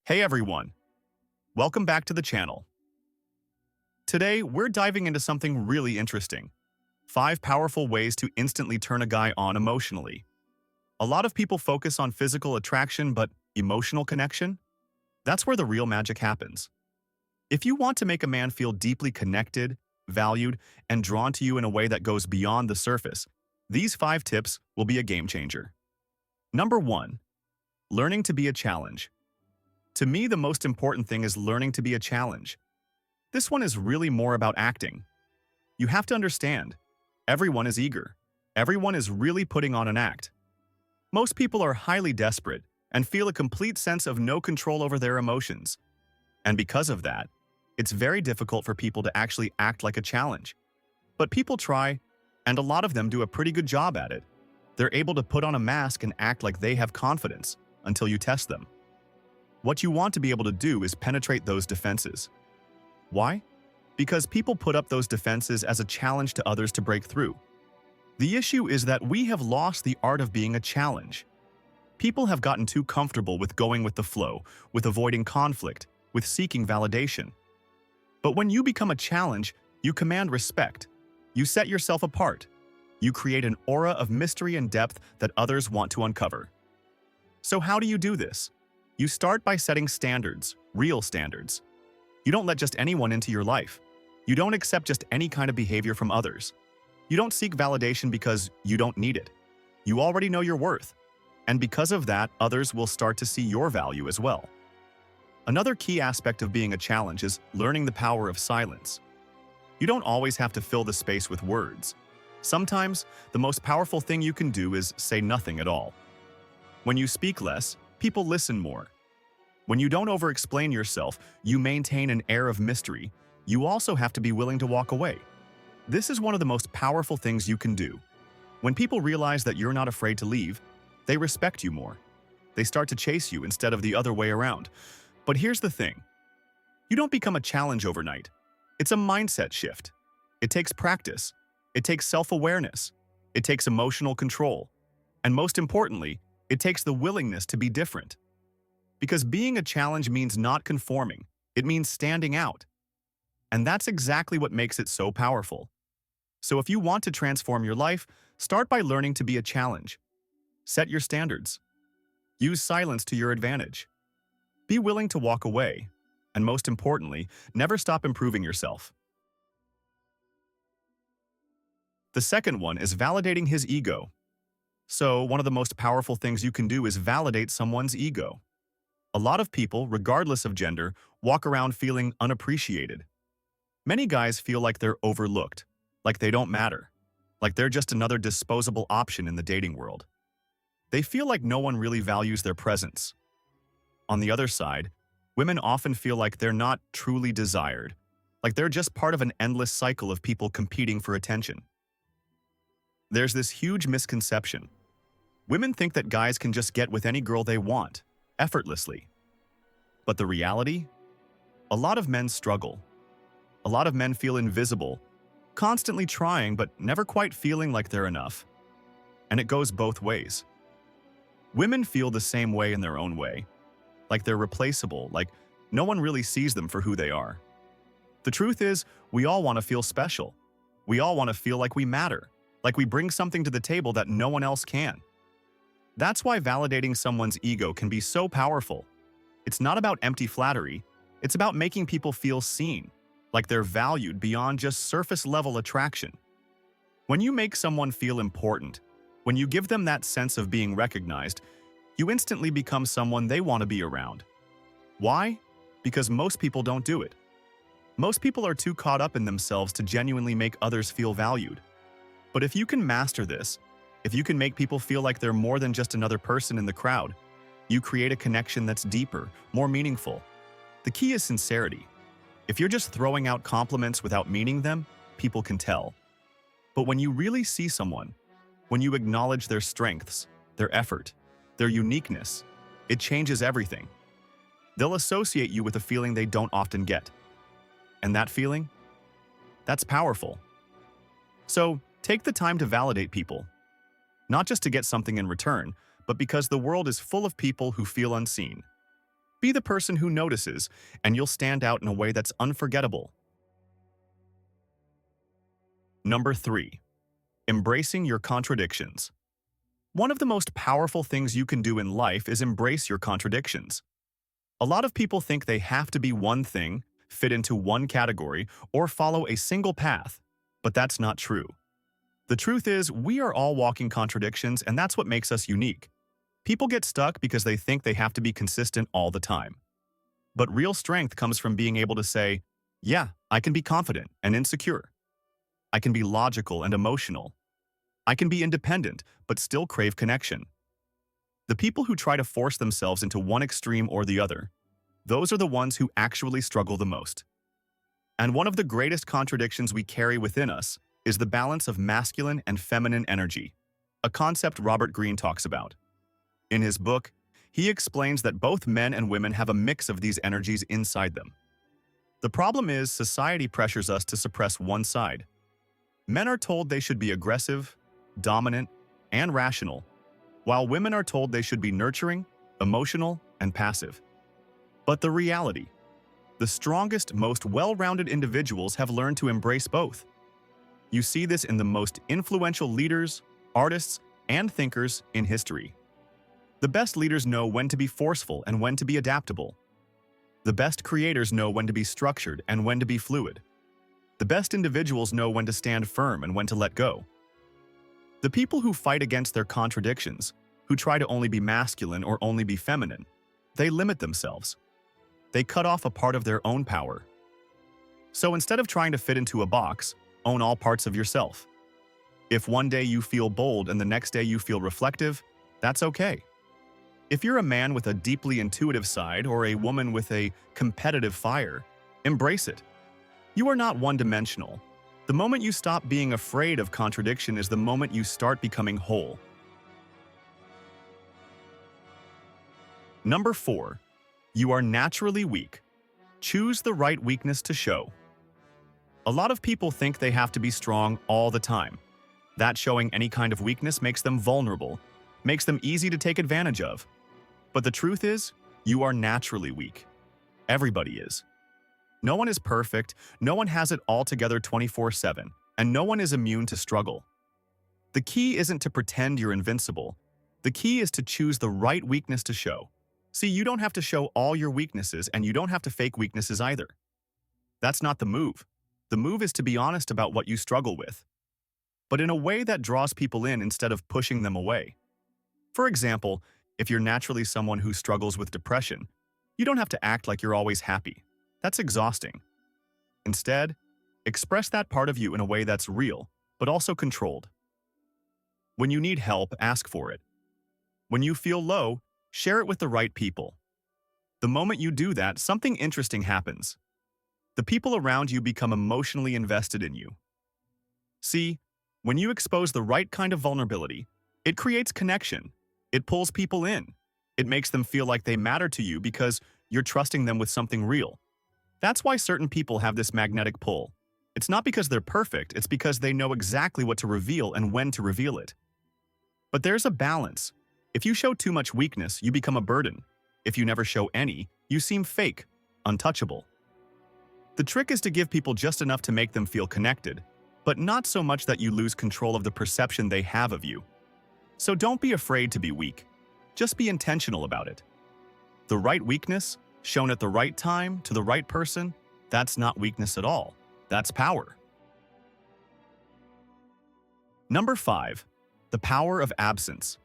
Hey everyone, welcome back to the channel. Today, we're diving into something really interesting. 5 powerful ways to instantly turn a guy on emotionally. A lot of people focus on physical attraction, but emotional connection? That's where the real magic happens. If you want to make a man feel deeply connected, valued, and drawn to you in a way that goes beyond the surface, these 5 tips will be a game changer. Number 1. Learning to be a challenge. To me, the most important thing is learning to be a challenge. This one is really more about acting. You have to understand, everyone is eager. Everyone is really putting on an act. Most people are highly desperate and feel a complete sense of no control over their emotions. And because of that, it's very difficult for people to actually act like a challenge. But people try, and a lot of them do a pretty good job at it. They're able to put on a mask and act like they have confidence until you test them. What you want to be able to do is penetrate those defenses. Why? Because people put up those defenses as a challenge to others to break through. The issue is that we have lost the art of being a challenge. People have gotten too comfortable with going with the flow, with avoiding conflict, with seeking validation. But when you become a challenge, you command respect. You set yourself apart. You create an aura of mystery and depth that others want to uncover. So how do you do this? You start by setting standards, real standards. You don't let just anyone into your life. You don't accept just any kind of behavior from others. You don't seek validation because you don't need it. You already know your worth. And because of that, others will start to see your value as well. Another key aspect of being a challenge is learning the power of silence. You don't always have to fill the space with words. Sometimes, the most powerful thing you can do is say nothing at all. When you speak less, people listen more. When you don't over-explain yourself, you maintain an air of mystery. You also have to be willing to walk away. This is one of the most powerful things you can do. When people realize that you're not afraid to leave, they respect you more. They start to chase you instead of the other way around. But here's the thing. You don't become a challenge overnight. It's a mindset shift. It takes practice. It takes self-awareness. It takes emotional control. And most importantly, it takes the willingness to be different. Because being a challenge means not conforming. It means standing out. And that's exactly what makes it so powerful. So if you want to transform your life, start by learning to be a challenge. Set your standards. Use silence to your advantage. Be willing to walk away. And most importantly, never stop improving yourself. The second one is validating his ego. So, one of the most powerful things you can do is validate someone's ego. A lot of people, regardless of gender, walk around feeling unappreciated. Many guys feel like they're overlooked, like they don't matter, like they're just another disposable option in the dating world. They feel like no one really values their presence. On the other side, women often feel like they're not truly desired, like they're just part of an endless cycle of people competing for attention. There's this huge misconception. Women think that guys can just get with any girl they want, effortlessly. But the reality? A lot of men struggle. A lot of men feel invisible, constantly trying but never quite feeling like they're enough. And it goes both ways. Women feel the same way in their own way, like they're replaceable, like no one really sees them for who they are. The truth is, we all want to feel special. We all want to feel like we matter, like we bring something to the table that no one else can. That's why validating someone's ego can be so powerful. It's not about empty flattery, it's about making people feel seen, like they're valued beyond just surface-level attraction. When you make someone feel important, when you give them that sense of being recognized, you instantly become someone they want to be around. Why? Because most people don't do it. Most people are too caught up in themselves to genuinely make others feel valued. But if you can master this, if you can make people feel like they're more than just another person in the crowd, you create a connection that's deeper, more meaningful. The key is sincerity. If you're just throwing out compliments without meaning them, people can tell. But when you really see someone, when you acknowledge their strengths, their effort, their uniqueness, it changes everything. They'll associate you with a feeling they don't often get. And that feeling? That's powerful. So, take the time to validate people. Not just to get something in return, but because the world is full of people who feel unseen. Be the person who notices, and you'll stand out in a way that's unforgettable. Number 3. Embracing your contradictions. One of the most powerful things you can do in life is embrace your contradictions. A lot of people think they have to be one thing, fit into one category, or follow a single path, but that's not true. The truth is, we are all walking contradictions, and that's what makes us unique. People get stuck because they think they have to be consistent all the time. But real strength comes from being able to say, yeah, I can be confident and insecure. I can be logical and emotional. I can be independent, but still crave connection. The people who try to force themselves into one extreme or the other, those are the ones who actually struggle the most. And one of the greatest contradictions we carry within us is the balance of masculine and feminine energy, a concept Robert Greene talks about. In his book, he explains that both men and women have a mix of these energies inside them. The problem is society pressures us to suppress one side. Men are told they should be aggressive, dominant, and rational, while women are told they should be nurturing, emotional, and passive. But the reality, the strongest, most well-rounded individuals have learned to embrace both. You see this in the most influential leaders, artists, and thinkers in history. The best leaders know when to be forceful and when to be adaptable. The best creators know when to be structured and when to be fluid. The best individuals know when to stand firm and when to let go. The people who fight against their contradictions, who try to only be masculine or only be feminine, they limit themselves. They cut off a part of their own power. So instead of trying to fit into a box, own all parts of yourself. If one day you feel bold and the next day you feel reflective, that's okay. If you're a man with a deeply intuitive side or a woman with a competitive fire, embrace it. You are not one-dimensional. The moment you stop being afraid of contradiction is the moment you start becoming whole. Number 4. You are naturally weak. Choose the right weakness to show. A lot of people think they have to be strong all the time. That showing any kind of weakness makes them vulnerable, makes them easy to take advantage of. But the truth is, you are naturally weak. Everybody is. No one is perfect, no one has it all together 24/7, and no one is immune to struggle. The key isn't to pretend you're invincible. The key is to choose the right weakness to show. See, you don't have to show all your weaknesses, and you don't have to fake weaknesses either. That's not the move. The move is to be honest about what you struggle with, but in a way that draws people in instead of pushing them away. For example, if you're naturally someone who struggles with depression, you don't have to act like you're always happy. That's exhausting. Instead, express that part of you in a way that's real, but also controlled. When you need help, ask for it. When you feel low, share it with the right people. The moment you do that, something interesting happens. The people around you become emotionally invested in you. See, when you expose the right kind of vulnerability, it creates connection. It pulls people in. It makes them feel like they matter to you because you're trusting them with something real. That's why certain people have this magnetic pull. It's not because they're perfect, it's because they know exactly what to reveal and when to reveal it. But there's a balance. If you show too much weakness, you become a burden. If you never show any, you seem fake, untouchable. The trick is to give people just enough to make them feel connected, but not so much that you lose control of the perception they have of you. So don't be afraid to be weak. Just be intentional about it. The right weakness, shown at the right time to the right person, that's not weakness at all. That's power. Number 5. The power of absence.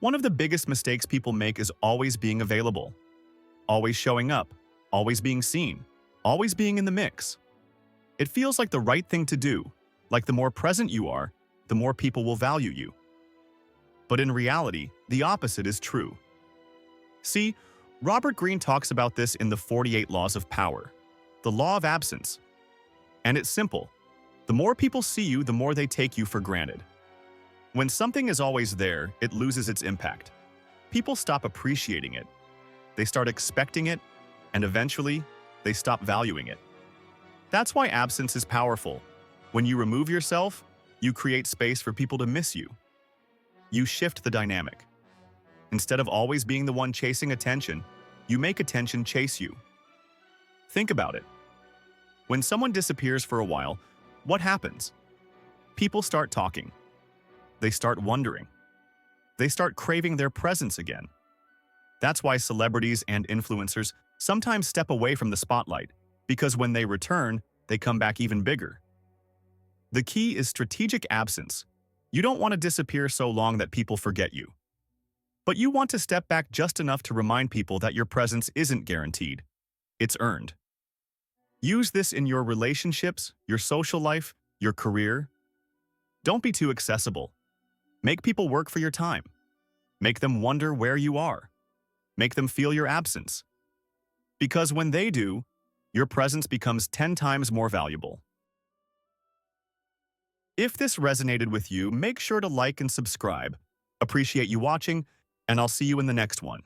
One of the biggest mistakes people make is always being available. Always showing up. Always being seen. Always being in the mix. It feels like the right thing to do, like the more present you are, the more people will value you. But in reality, the opposite is true. See, Robert Greene talks about this in the 48 Laws of Power, the law of absence. And it's simple. The more people see you, the more they take you for granted. When something is always there, it loses its impact. People stop appreciating it. They start expecting it, and eventually, they stop valuing it. That's why absence is powerful. When you remove yourself, you create space for people to miss you. You shift the dynamic. Instead of always being the one chasing attention, You make attention chase you. Think about it. When someone disappears for a while, what happens? People start talking. They start wondering. They start craving their presence again. That's why celebrities and influencers sometimes step away from the spotlight, because when they return, they come back even bigger. The key is strategic absence. You don't want to disappear so long that people forget you. But you want to step back just enough to remind people that your presence isn't guaranteed. It's earned. Use this in your relationships, your social life, your career. Don't be too accessible. Make people work for your time. Make them wonder where you are. Make them feel your absence. Because when they do, your presence becomes 10 times more valuable. If this resonated with you, make sure to like and subscribe. Appreciate you watching, and I'll see you in the next one.